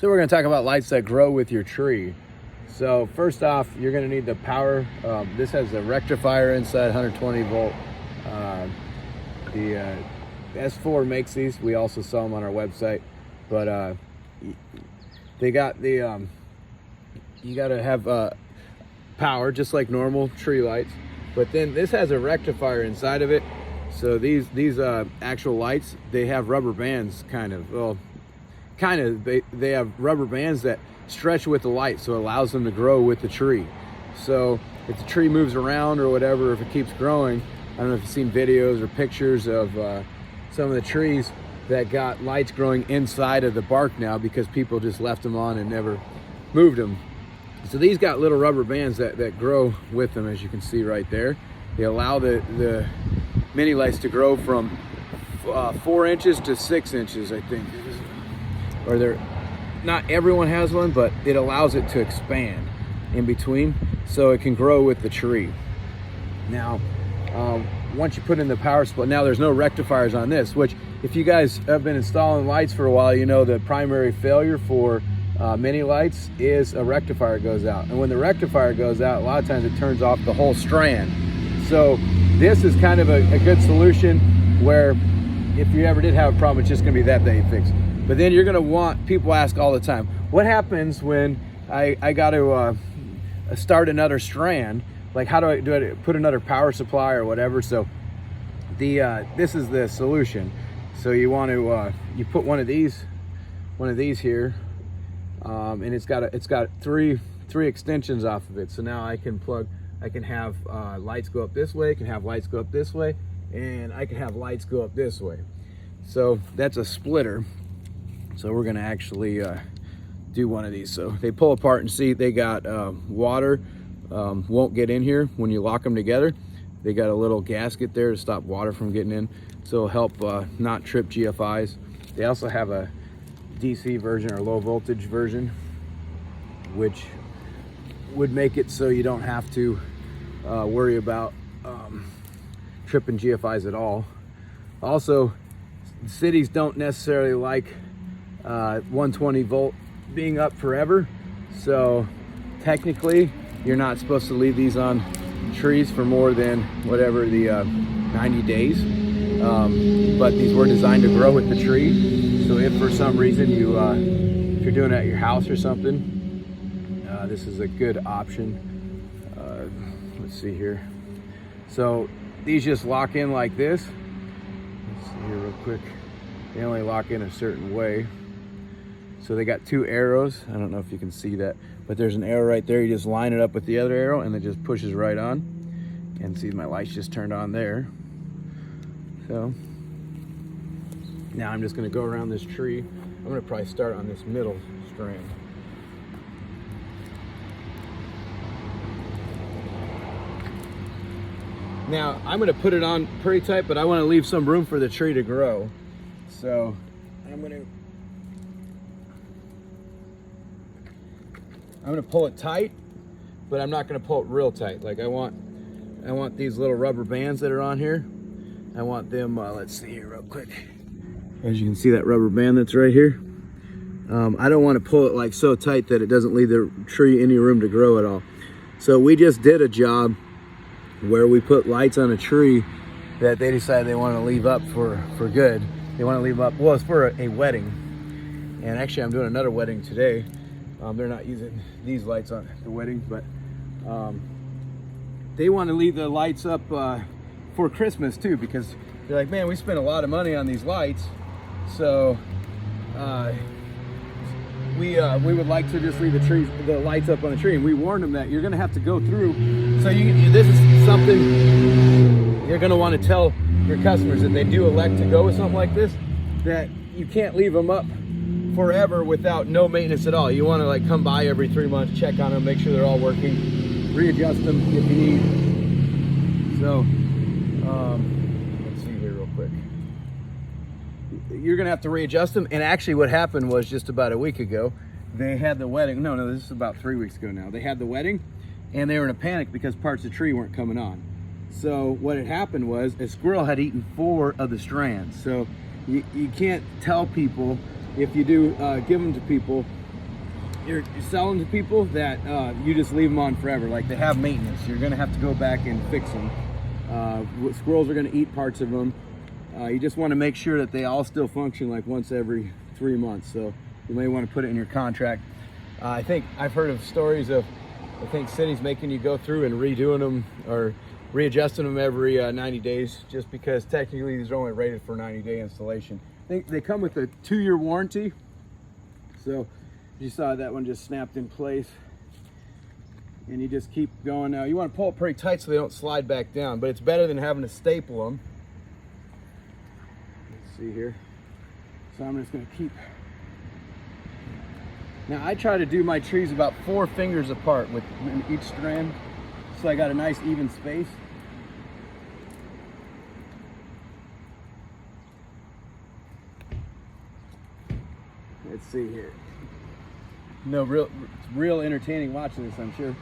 So we're going to talk about lights that grow with your tree. So first off, you're going to need the power. This has a rectifier inside, 120 volt. The S4 makes these. We also sell them on our website. But they got the, you got to have power just like normal tree lights. But then this has a rectifier inside of it. So these actual lights, they have rubber bands they have rubber bands that stretch with the light, so it allows them to grow with the tree. So if the tree moves around or whatever, if it keeps growing, I don't know if you've seen videos or pictures of some of the trees that got lights growing inside of the bark now because people just left them on and never moved them. So these got little rubber bands that grow with them, as you can see right there. They allow the mini lights to grow from 4 inches to 6 inches, I think. Or they're, not everyone has one, but it allows it to expand in between so it can grow with the tree. Now, once you put in the power supply, now there's no rectifiers on this, which if you guys have been installing lights for a while, you know the primary failure for mini lights is a rectifier goes out. And when the rectifier goes out, a lot of times it turns off the whole strand. So this is kind of a good solution where if you ever did have a problem, it's just gonna be that you fix. But then you're gonna want, people ask all the time, what happens when I got to start another strand? Like how do I put another power supply or whatever? So this is the solution. So you want to, you put one of these here, and it's got three extensions off of it. So now I can have lights go up this way, I can have lights go up this way, and I can have lights go up this way. So that's a splitter. So we're gonna actually do one of these. So they pull apart and see they got water won't get in here when you lock them together. They got a little gasket there to stop water from getting in. So it'll help not trip GFIs. They also have a DC version or low voltage version, which would make it so you don't have to worry about tripping GFIs at all. Also, cities don't necessarily like 120 volt being up forever, so technically you're not supposed to leave these on trees for more than whatever the 90 days, but these were designed to grow with the tree. So if for some reason if you're doing it at your house or something, this is a good option. Let's see here. So these just lock in like this. Let's see here real quick. They only lock in a certain way. So they got 2 arrows. I don't know if you can see that, but there's an arrow right there. You just line it up with the other arrow and it just pushes right on. And see, my lights just turned on there. So now I'm just gonna go around this tree. I'm gonna probably start on this middle strand. Now I'm gonna put it on pretty tight, but I wanna leave some room for the tree to grow. So I'm gonna pull it tight, but I'm not gonna pull it real tight. Like I want these little rubber bands that are on here. I want them, let's see here real quick. As you can see, that rubber band that's right here. I don't want to pull it like so tight that it doesn't leave the tree any room to grow at all. So we just did a job where we put lights on a tree that they decided they want to leave up for good. They want to leave up, well, it's for a wedding. And actually I'm doing another wedding today. They're not using these lights on the wedding, but they want to leave the lights up for Christmas too, because they're like, man, we spent a lot of money on these lights, so we would like to just leave the lights up on the tree. And we warned them that you're going to have to go through. So this is something you're going to want to tell your customers if they do elect to go with something like this, that you can't leave them up forever without no maintenance at all. You want to like come by every 3 months, check on them, make sure they're all working, readjust them if you need. So let's see here real quick. You're gonna have to readjust them. And actually what happened was just about a week ago, they had the wedding. No, this is about 3 weeks ago now. They had the wedding and they were in a panic because parts of the tree weren't coming on. So what had happened was a squirrel had eaten 4 of the strands. So you can't tell people, if you do give them to people, you're selling to people that you just leave them on forever. Like, they have maintenance. You're gonna have to go back and fix them. Squirrels are gonna eat parts of them. You just want to make sure that they all still function like once every 3 months. So you may want to put it in your contract. I think I've heard of stories of, I think cities making you go through and redoing them or readjusting them every 90 days, just because technically these are only rated for 90-day installation. I think they come with a 2-year warranty. So you saw that one just snapped in place, and you just keep going. Now you want to pull it pretty tight so they don't slide back down, but it's better than having to staple them. Let's see here. So I'm just going to keep. Now I try to do my trees about 4 fingers apart with each strand, so I got a nice even space. Let's see here. No, it's real entertaining watching this, I'm sure.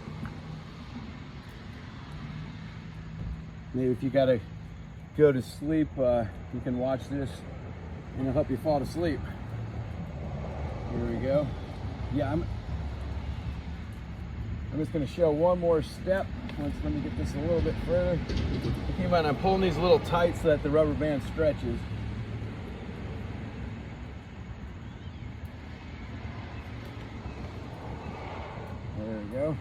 Maybe if you gotta go to sleep, you can watch this and it'll help you fall to sleep. Here we go. Yeah, I'm just gonna show one more step. Let me get this a little bit further. Keep in mind, I'm pulling these a little tight so that the rubber band stretches. There we go.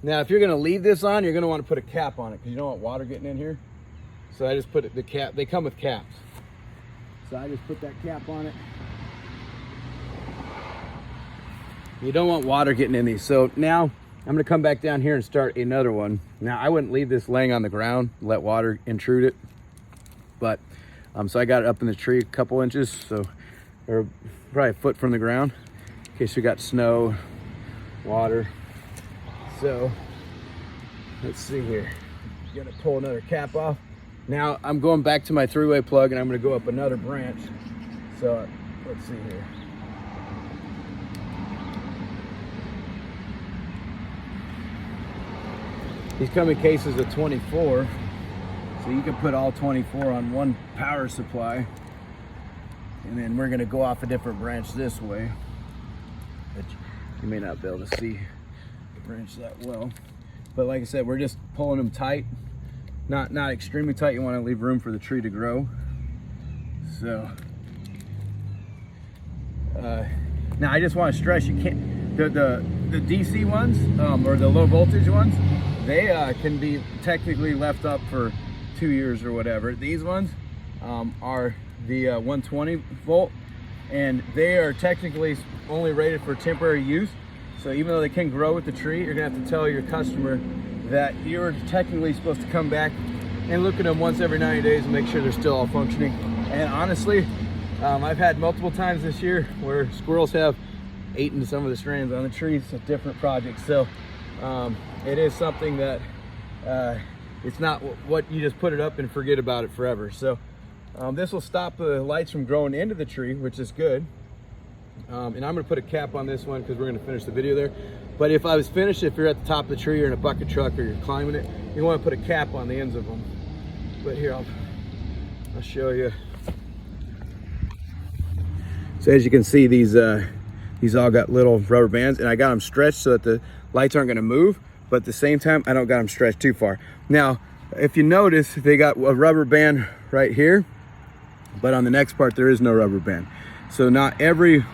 Now, if you're going to leave this on, you're going to want to put a cap on it because you don't want water getting in here. So I just put the cap. They come with caps. So I just put that cap on it. You don't want water getting in these. So now I'm going to come back down here and start another one. Now, I wouldn't leave this laying on the ground, let water intrude it. But so I got it up in the tree a couple inches, so or probably a foot from the ground, in case we got snow, water. So let's see here. Gonna pull another cap off. Now I'm going back to my 3-way plug, and I'm gonna go up another branch. So let's see here. These come in cases of 24. So you can put all 24 on one power supply, and then we're gonna go off a different branch this way. But you may not be able to see the branch that well. But like I said, we're just pulling them tight, not extremely tight. You want to leave room for the tree to grow. So now I just want to stress, you can't, the DC ones or the low voltage ones, they can be technically left up for 2 years or whatever. These ones are the 120 volt, and they are technically only rated for temporary use. So even though they can grow with the tree, you're gonna have to tell your customer that you're technically supposed to come back and look at them once every 90 days and make sure they're still all functioning. And honestly, I've had multiple times this year where squirrels have eaten some of the strands on the trees at different projects. So it is something that it's not what you just put it up and forget about it forever. So this will stop the lights from growing into the tree, which is good. And I'm gonna put a cap on this one because we're gonna finish the video there. But if I was finished, if you're at the top of the tree or in a bucket truck or you're climbing it, you want to put a cap on the ends of them. But here, I'll show you. So as you can see, these all got little rubber bands, and I got them stretched so that the lights aren't gonna move, but at the same time, I don't got them stretched too far. Now, if you notice, they got a rubber band right here, but on the next part, there is no rubber band. So not every,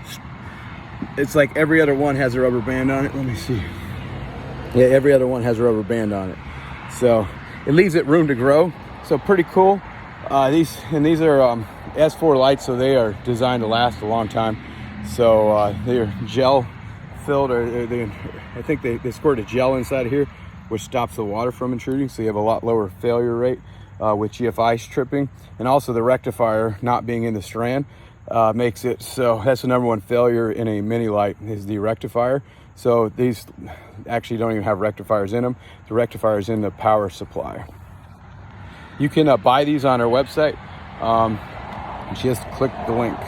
it's like every other one has a rubber band on it. Let me see. Yeah, every other one has a rubber band on it. So it leaves it room to grow. So pretty cool. These are S4 lights, so they are designed to last a long time. So they're gel filled, or I think they squirt a gel inside of here, which stops the water from intruding. So you have a lot lower failure rate with GFI stripping, and also the rectifier not being in the strand makes it so that's the #1 failure in a mini light is the rectifier. So these actually don't even have rectifiers in them. The rectifier is in the power supply. You can buy these on our website. Just click the link.